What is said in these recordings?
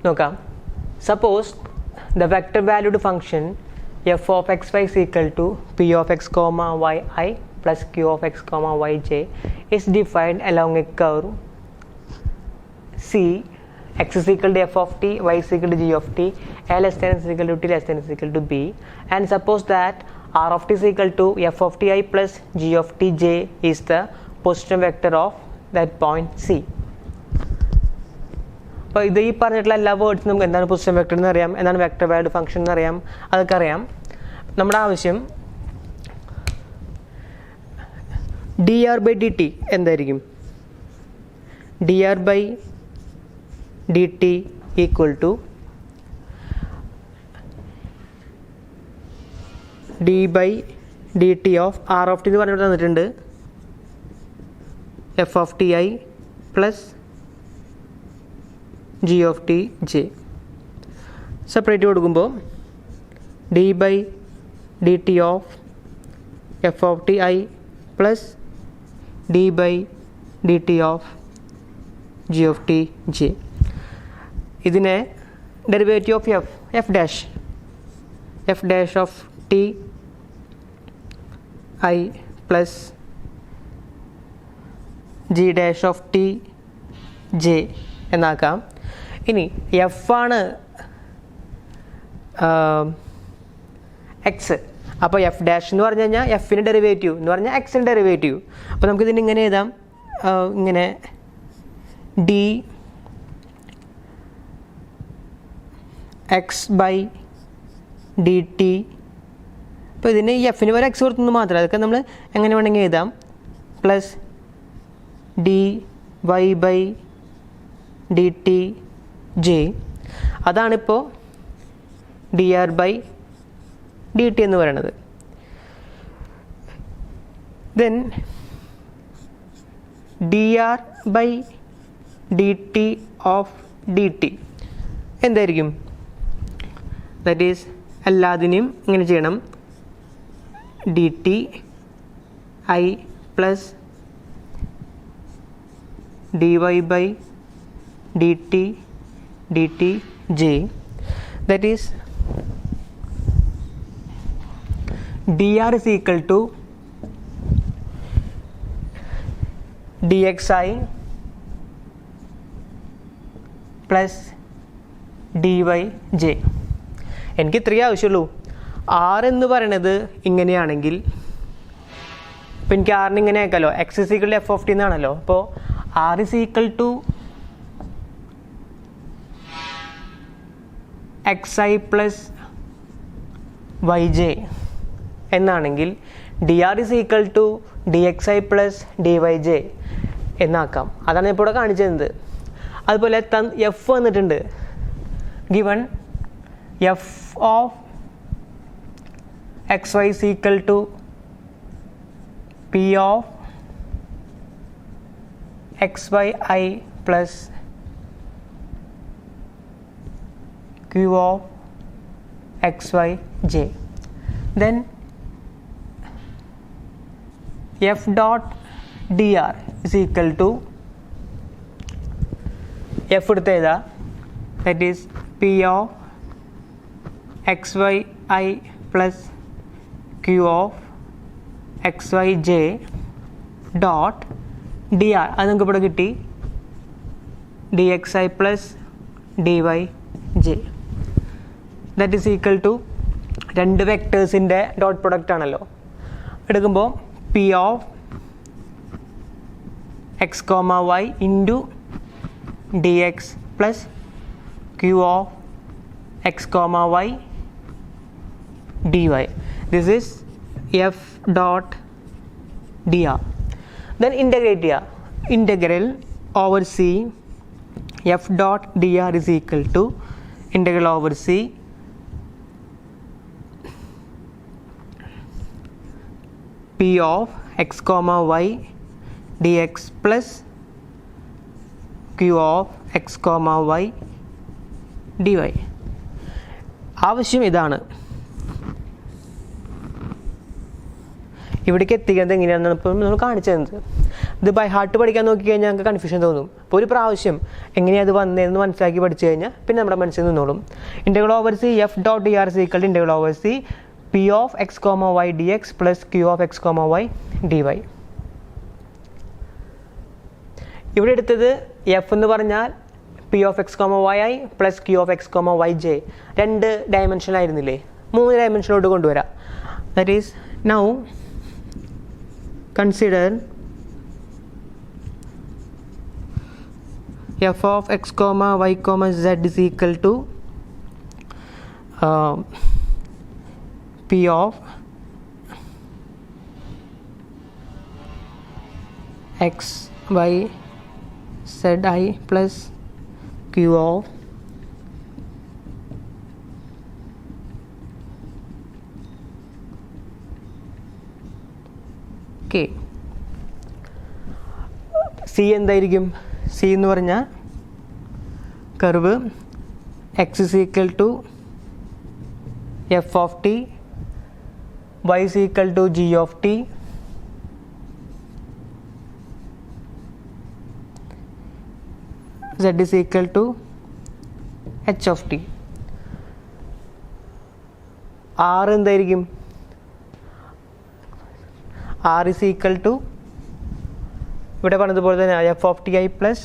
നോക്കാം. Suppose the vector valued function f of xy is equal to p of x comma yi plus q of x comma yj is defined along a curve C. X is equal to f of t, y is equal to g of t, a less than is equal to t less than is equal to b, and suppose that r of t is equal to f of ti plus g of tj is the position vector of that point C. അപ്പോൾ ഇത് ഈ പറഞ്ഞിട്ടുള്ള എല്ലാ വേർഡ്സും നമുക്ക് എന്താണ് position vector എന്ന് അറിയാം, എന്താണ് വെക്ടർ വാല്യൂഡ് ഫംഗ്ഷൻ എന്ന് അറിയാം, അതൊക്കെ അറിയാം. നമ്മുടെ ആവശ്യം d r by d t എന്തായിരിക്കും? D r by d t equal to d by d t of r of t എന്ന് പറഞ്ഞിട്ട് തന്നിട്ടുണ്ട് f of t i plus g of t j. Separate കൊടുക്കുമ്പോൾ d by d t of f of t i plus d by d t of g of t j. ഇതിനെ derivative of f dash of t i plus g dash of t j എന്നാക്കാം. ഇനി f ആണ് X, അപ്പോൾ F dash എന്ന് പറഞ്ഞു കഴിഞ്ഞാൽ എഫിൻ്റെ derivative എന്ന് പറഞ്ഞാൽ എക്സിൻ്റെ ഡെറിവേറ്റീവ്. അപ്പോൾ നമുക്കിതിന് ഇങ്ങനെ എഴുതാം, ഇങ്ങനെ d x by d t. അപ്പോൾ ഇതിന് ഈ എഫിന് വരെ എക്സ് കൊടുത്തൊന്നും മാത്രമേ, അതൊക്കെ നമ്മൾ എങ്ങനെ വേണമെങ്കിൽ എഴുതാം, plus d y by d t j. അതാണിപ്പോൾ d r by d t എന്ന് പറയുന്നത്. Then d r by d t of d t എന്തായിരിക്കും? ദാറ്റ് ഈസ് എല്ലാത്തിനെയും ഇങ്ങനെ ചെയ്യണം, d t i plus d y by d t j. That is d r is equal to d x i plus d y j. എനിക്ക് ഇത്രയേ ആവശ്യമുള്ളൂ. R എന്ന് പറയണത് ഇങ്ങനെയാണെങ്കിൽ ഇപ്പം എനിക്ക് ആറിന് ഇങ്ങനെ ആക്കാമല്ലോ, x is equal to f of t എന്നാണല്ലോ. അപ്പോൾ r is equal to x i plus y j എന്നാണെങ്കിൽ d r is equal to d x i plus d y j എന്നാക്കാം. അതാണ് ഇപ്പോൾ ഇവിടെ കാണിച്ചത്. അതുപോലെ എഫ് വന്നിട്ടുണ്ട്, given f of x y is equal to p of x y i plus q of xy j. Then f dot dr is equal to f എടുത്ത് എഴുതാ, that is p of xy I plus q of xy j dot dr. അത് നമുക്ക് ഇവിടെ കിട്ടി dxi plus dy j. That is equal to രണ്ട് വെക്ടേഴ്സിൻ്റെ dot product ആണല്ലോ. എടുക്കുമ്പോൾ p of x comma y into d x plus q of x comma y dy. This is f dot dr. Then integrate here. Integral over c f dot dr is equal to integral over c p of x comma y dx plus q of x comma y dy. ആവശ്യം ഇതാണ്. ഇവിടേക്ക് എത്തിക്കുന്നത് എങ്ങനെയാണെന്ന് ഇപ്പോൾ നമ്മൾ കാണിച്ചു തന്നത്. ഇത് ബൈ ഹാർട്ട് പഠിക്കാൻ നോക്കിക്കഴിഞ്ഞാൽ ഞങ്ങൾക്ക് കൺഫ്യൂഷൻ തോന്നും. അപ്പോൾ ഒരു പ്രാവശ്യം എങ്ങനെയാണ് അത് വന്നതെന്ന് മനസ്സിലാക്കി പഠിച്ചു കഴിഞ്ഞാൽ പിന്നെ നമ്മുടെ മനസ്സിൽ നിന്നോളും. Integral over c f dot d r is equal to integral over c p of x comma y d x plus q of x comma y d y. ഇവിടെ എടുത്തത് എഫ് എന്ന് പറഞ്ഞാൽ p of x comma y i plus q of x comma y j 2 ഡയമെൻഷനായിരുന്നില്ലേ, 3 ഡയമെൻഷനിലോട്ട് കൊണ്ടുവരാം. That is now consider f of x comma y comma z is equal to p of x y z I plus q of k. C എന്തായിരിക്കും? C എന്ന് പറഞ്ഞാൽ curve X is equal to f of T, Y is equal to G of T, Z is equal to H of T. R എന്തായിരിക്കും? R is equal to ഇവിടെ പറഞ്ഞതുപോലെ തന്നെ F of t i plus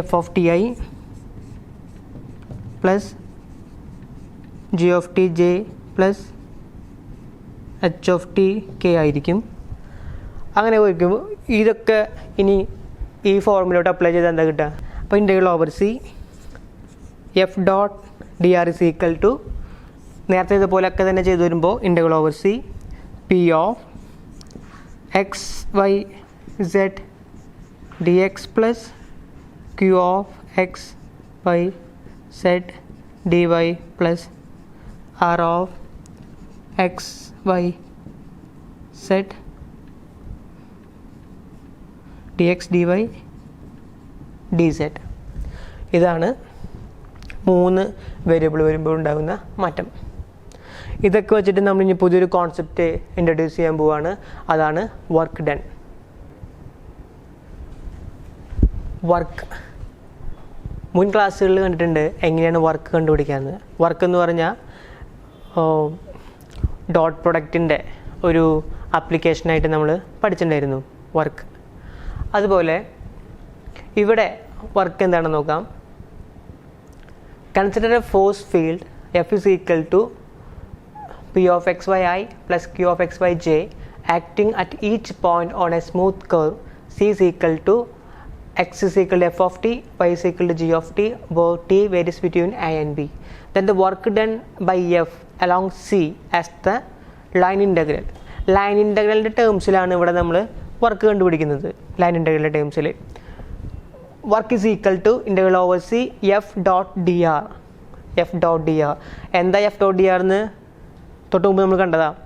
F of t i plus g of t J plus H of T K ആയിരിക്കും. അങ്ങനെ പോയിരിക്കും. ഇതൊക്കെ ഇനി ഈ ഫോർമുലയോട്ട് അപ്ലൈ ചെയ്താൽ എന്താ കിട്ടുക? അപ്പോൾ integral over c f dot d r is equal to നേരത്തെ ഇതുപോലെയൊക്കെ തന്നെ ചെയ്തു വരുമ്പോൾ integral over c p of x y z d x plus q of x y z d y plus r of x y z d x d y d z. ഇതാണ് 3 variable വരുമ്പോൾ ഉണ്ടാകുന്ന മാറ്റം. ഇതൊക്കെ വെച്ചിട്ട് നമ്മൾ ഇനി പുതിയൊരു concept introduce ചെയ്യാൻ പോവുകയാണ്. അതാണ് വർക്ക് ഡൺ. വർക്ക് മുൻ ക്ലാസ്സുകളിൽ കണ്ടിട്ടുണ്ട് എങ്ങനെയാണ് വർക്ക് കണ്ടുപിടിക്കാമെന്ന്. വർക്ക് എന്ന് പറഞ്ഞാൽ ഡോട്ട് പ്രൊഡക്റ്റിൻ്റെ ഒരു ആപ്ലിക്കേഷനായിട്ട് നമ്മൾ പഠിച്ചിട്ടുണ്ടായിരുന്നു വർക്ക്. അതുപോലെ ഇവിടെ വർക്ക് എന്താണെന്ന് നോക്കാം. Consider a force field f is equal to P of xyi plus Q of xyj acting at each point on a smooth curve C is equal to x is equal to f of t, y is equal to g of t, where t varies between a and b. Then the work done by f along C as the line integral. Line ഇൻ്റഗ്രലിൻ്റെ ടേംസിലാണ് ഇവിടെ നമ്മൾ work കണ്ടുപിടിക്കുന്നത്. Line ഇൻ്റഗ്രലിൻ്റെ ടേംസിൽ work is equal to integral over c f dot d r. F dot d r എന്താ? F dot d r എന്ന് തൊട്ട് മുമ്പ് നമ്മൾ കണ്ടതാണ്.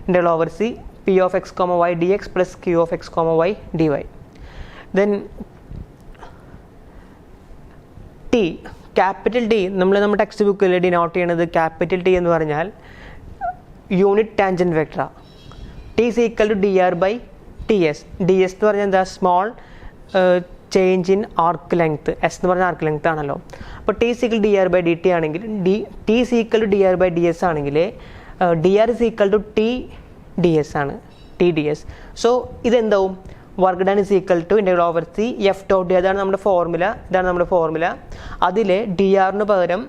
Integral over c p of x comma y d x plus q of x comma y d y. Then t, capital T നമ്മൾ നമ്മുടെ text ബുക്കിൽ denote ചെയ്യണത് ക്യാപിറ്റൽ ടി എന്ന് പറഞ്ഞാൽ യൂണിറ്റ് ടാൻജൻറ്റ് വെക്ടറാണ്. T is equal to d r by t s. D s എന്ന് പറഞ്ഞാൽ എന്താ? Small change in arc length. S എന്ന് പറഞ്ഞാൽ ആർക്ക് ലെങ്ത് ആണല്ലോ. അപ്പോൾ t is equal d r by d t ആണെങ്കിൽ t is equal to d r by d s ആണെങ്കിൽ d r is equal to t d s ആണ്. T d s. So ഇതെന്താവും? Work done is equal to integral over c f dot d. അതാണ് നമ്മുടെ formula. ഇതാണ് നമ്മുടെ formula. അതിൽ D ആറിന് പകരം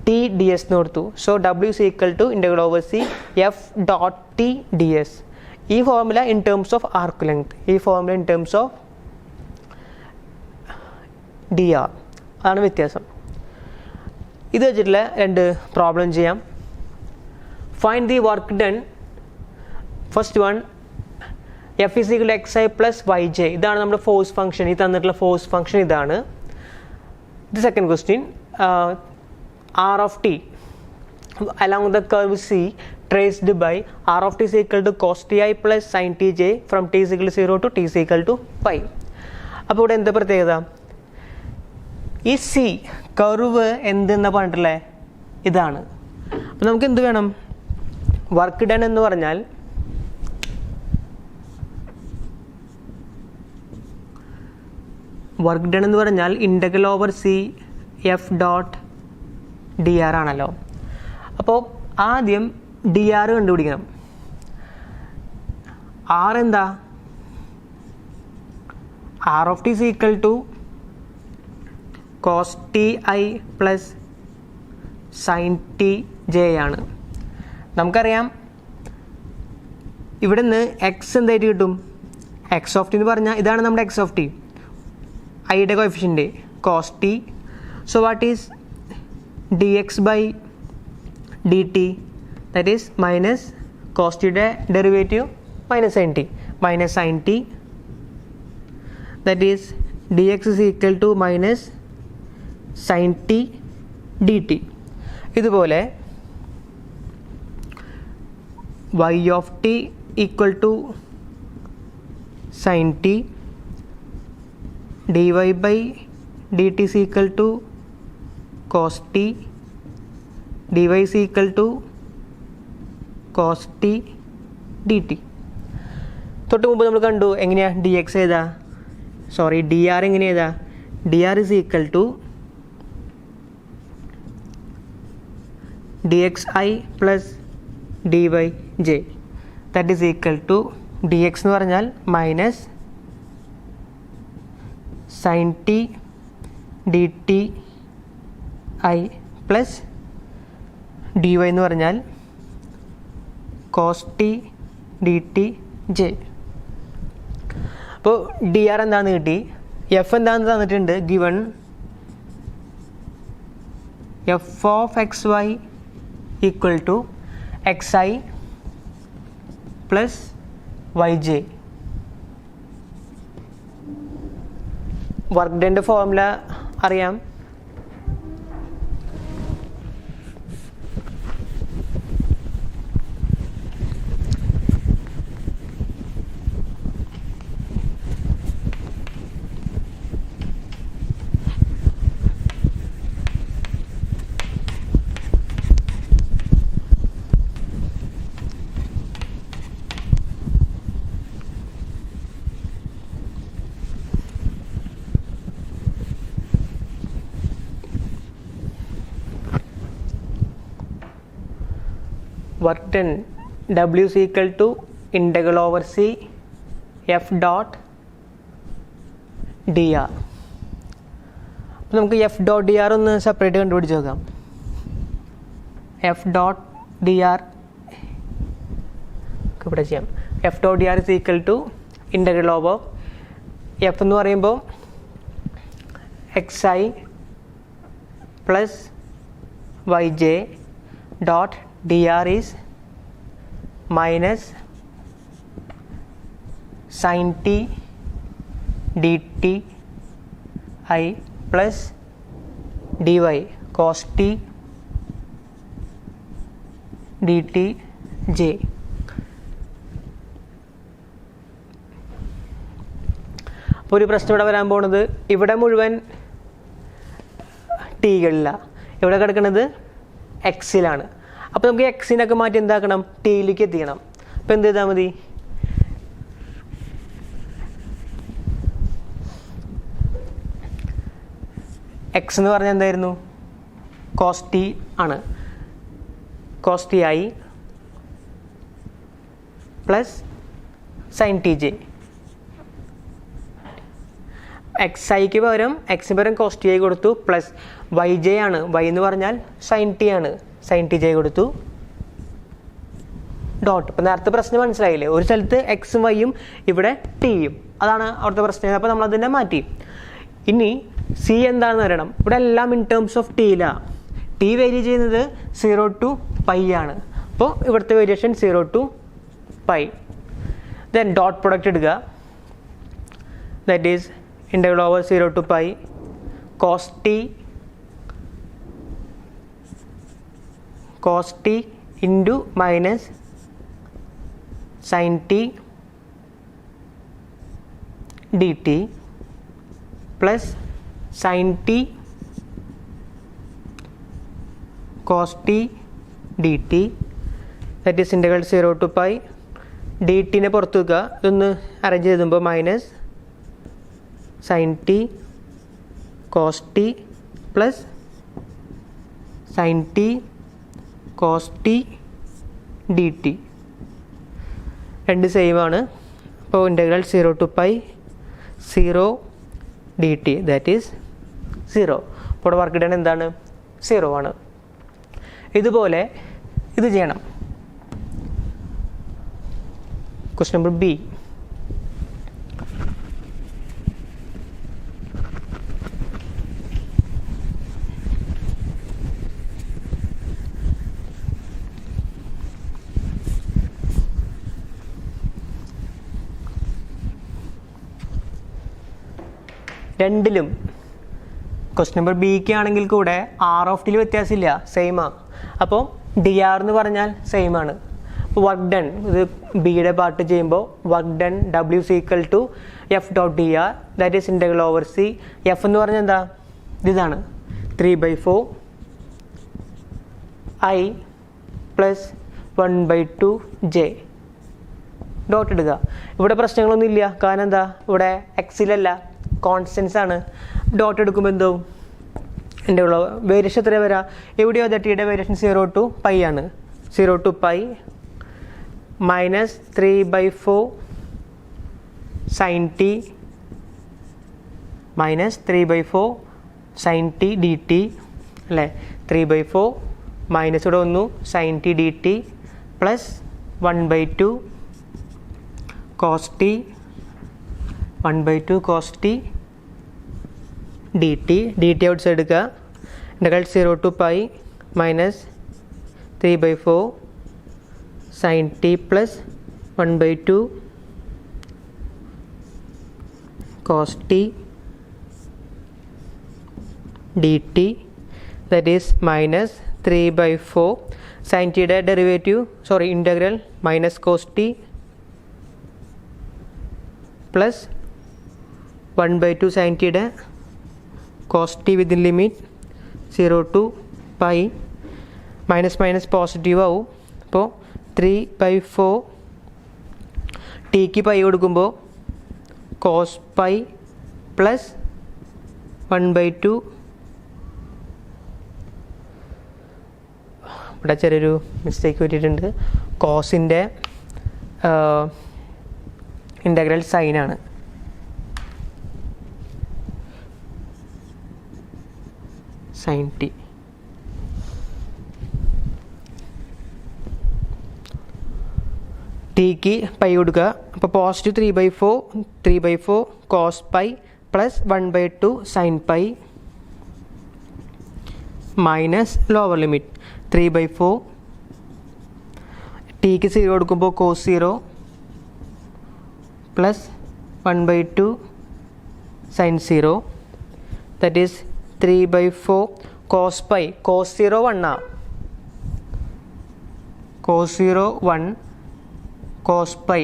ടി ഡി എസ് എന്ന് കൊടുത്തു. സോ ഡബ്ല്യു is equal to integral over c f dot t d s. ഈ formula in terms of arc length, ഈ formula in terms of d r. അതാണ് വ്യത്യാസം. ഇത് വെച്ചിട്ടുള്ള 2 പ്രോബ്ലം ചെയ്യാം. Find the work done. First one f is equal to x i plus y j. ഇതാണ് നമ്മുടെ force function. ഈ തന്നിട്ടുള്ള ഫോഴ്സ് ഫംഗ്ഷൻ ഇതാണ്. The second question r of t along the curve C traced by r of t is equal to cos ti plus sin tj from t is equal to 0 to t is equal to pi. അപ്പോൾ ഇവിടെ എന്താ പ്രത്യേകത? ഈ C curve എന്തെന്നാ പറഞ്ഞിട്ടുള്ളത്? ഇതാണ്. അപ്പോൾ നമുക്ക് എന്ത് വേണം? വർക്ക് ഡൺ എന്ന് പറഞ്ഞാൽ integral over c f dot d r ആണല്ലോ. അപ്പോൾ ആദ്യം ഡി ആർ കണ്ടുപിടിക്കണം. ആർ എന്താ? R of t is equal to cos t i plus sine t j ആണ്. നമുക്കറിയാം ഇവിടെ നിന്ന് എക്സ് എന്തായിട്ട് കിട്ടും? എക്സ് ഓഫ് ടി എന്ന് പറഞ്ഞാൽ ഇതാണ് നമ്മുടെ എക്സ് ഓഫ് ടി, ഐയുടെ coefficient cos t. So what is d x by d t? That is minus cos ടിയുടെ derivative minus sine t. That is d x is equal to minus sine t d t. ഇതുപോലെ y of t equal to sin t, dy by dt is equal to cos t, dy is equal to cos t dt. തൊട്ട് മുമ്പ് നമ്മൾ കണ്ടു എങ്ങനെയാ d x എഴുതാ, sorry d r എങ്ങനെ എഴുതാ? D r is equal to d x i plus d y j. That is equal to d x എന്ന് പറഞ്ഞാൽ minus sine t d t i plus d y എന്ന് പറഞ്ഞാൽ cos t d t j. അപ്പോൾ d r എന്താണെന്ന് കിട്ടി. F എന്താണെന്ന് തന്നിട്ടുണ്ട്, given f of x y equal to x i plus y j. Work ഡൻ്റെ formula അറിയാം. Work done W is equal to integral over C F dot dr. അപ്പോൾ നമുക്ക് f dot d r ഒന്ന് separate കണ്ടുപിടിച്ച് നോക്കാം. F dot d r ഇവിടെ ചെയ്യാം. F dot d r is equal to integral over f എന്ന് പറയുമ്പോൾ x i plus y j dot dr is minus sin t dt I plus dy cos t dt j. അപ്പോൾ ഒരു പ്രശ്നം ഇവിടെ വരാൻ പോകുന്നത്, ഇവിടെ മുഴുവൻ ടികളില്ല, ഇവിടെ കിടക്കുന്നത് എക്സിലാണ്. അപ്പോൾ നമുക്ക് എക്സിനൊക്കെ മാറ്റി എന്താക്കണം? ടിയിലേക്ക് എത്തിക്കണം. അപ്പോൾ എന്ത് ചെയ്താൽ മതി? എക്സ് എന്ന് പറഞ്ഞാൽ എന്തായിരുന്നു? കോസ് ടി ആണ്. Cos t i plus sine t j. X ഐക്ക് പകരം എക്സിന് പകരം കോസ് ടി ഐ കൊടുത്തു, പ്ലസ് വൈ ജെ ആണ്, വൈ എന്ന് പറഞ്ഞാൽ സൈൻ ടി ആണ്, സൈൻ ടി ജെ കൊടുത്തു, ഡോട്ട്. ഇപ്പം നേരത്തെ പ്രശ്നം മനസ്സിലായില്ലേ? ഒരു സ്ഥലത്ത് എക്സും വൈയും ഇവിടെ ടിയും, അതാണ് അവിടുത്തെ പ്രശ്നം. അപ്പോൾ നമ്മളതിനെ മാറ്റി. ഇനി സി എന്താണെന്ന് പറയണം. ഇവിടെ എല്ലാം ഇൻ ടേംസ് ഓഫ് ടിയിലാണ്. ടി വേരി ചെയ്യുന്നത് 0 to π ആണ്. അപ്പോൾ ഇവിടുത്തെ variation 0 to π. Then dot product എടുക്കുക. That is integral over 0 to π cos t into minus sin t dt plus sin t cos t dt that is integral 0 to pi dt പുറത്തു വെക്കുക. ഇതൊന്ന് arrange ചെയ്തുമ്പോൾ minus sine t cos t plus sine t cos t d t രണ്ട് same ആണ്. അപ്പോൾ integral 0 to pi 0 d t that is 0. അപ്പോൾ work done എന്താണ്? 0 ആണ്. ഇതുപോലെ ഇത് ചെയ്യണം. Question number B. രണ്ടിലും ക്വസ്റ്റ്യൻ നമ്പർ ബിക്ക് ആണെങ്കിൽ കൂടെ ആർ ഓഫ് ടിയിൽ വ്യത്യാസമില്ല, സെയിമാണ്. അപ്പോൾ ഡി ആർ എന്ന് പറഞ്ഞാൽ സെയിം ആണ്. അപ്പോൾ വർക്ക് ഡൺ ഇത് ബിയുടെ പാർട്ട് ചെയ്യുമ്പോൾ വർക്ക് ഡൺ ഡബ്ല്യു c equal to f dot d r that is integral over c. F എന്ന് പറഞ്ഞാൽ എന്താ? ഇതാണ് 3/4 ഐ പ്ലസ് 1/2 ജെ. ഡോട്ട് ഇടുക. ഇവിടെ പ്രശ്നങ്ങളൊന്നും ഇല്ല, കാരണം എന്താ? ഇവിടെ എക്സിലല്ല, കോൺസ്റ്റൻസ് ആണ്. ഡോട്ട് എടുക്കുമ്പോൾ എന്തോ എൻ്റെ ഉള്ള വേരിയേഷൻ എത്ര വരാം? എവിടെയോ ടിയുടെ വേരിയേഷൻ 0 to pi ആണ്. 0 to pi minus 3/4 sine t minus 3/4 sine t d t അല്ലേ? 3/4 മൈനസ് ഇവിടെ വന്നു sine t d t plus 1/2 cos t 1/2 cos t d t. D t outside എടുക്കുക. Integral 0 to pi minus 3/4 sine t plus 1/2 cos t d t that is minus 3/4 sine ടിയുടെ derivative integral minus cos t plus 1/2 sine ടിയുടെ cos t within limit 0 to pi minus minus positive ആവും. അപ്പോൾ 3/4 ടിക്ക് pi കൊടുക്കുമ്പോൾ cos pi plus 1/2. ഇവിടെ ചെറിയൊരു mistake പറ്റിയിട്ടുണ്ട്. കോസിൻ്റെ ഇൻ്റഗ്രൽ സൈനാണ്. സൈൻ ടി ടിക്ക് പൈ കൊടുക്കുക. അപ്പോൾ positive 3/4 cos pi plus 1/2 sine pi minus lower limit 3/4 ടിക്ക് 0 കൊടുക്കുമ്പോൾ cos 0 plus 1/2 sine 0 that is 3/4 cos pi. Cos 0 1 cos 0 1 cos pi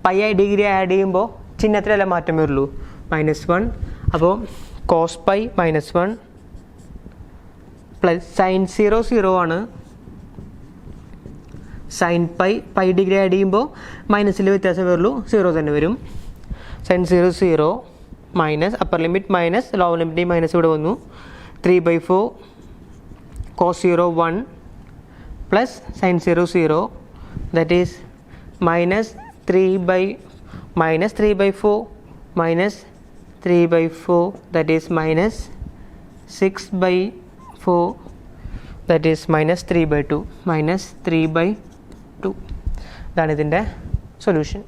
pi degree add ചെയ്യുമ്പോൾ ചിഹ്നത്തിലല്ല മാറ്റം വരുള്ളൂ, -1. അപ്പോൾ കോസ് പൈ -1 പ്ലസ് സൈൻ 0 0 ആണ്. സൈൻ പൈ ഡിഗ്രി ആഡ് ചെയ്യുമ്പോൾ മൈനസിൽ വ്യത്യാസം വരുള്ളൂ, 0 തന്നെ വരും. Sine 0 0 minus upper limit minus lower limit minus ഇവിടെ വന്നു. 3/4 cos 0 1 plus sine 0 0 that is minus 3/4 that is minus 6/4 that is -3/2 ഇതാണ് ഇതിൻ്റെ സൊല്യൂഷൻ.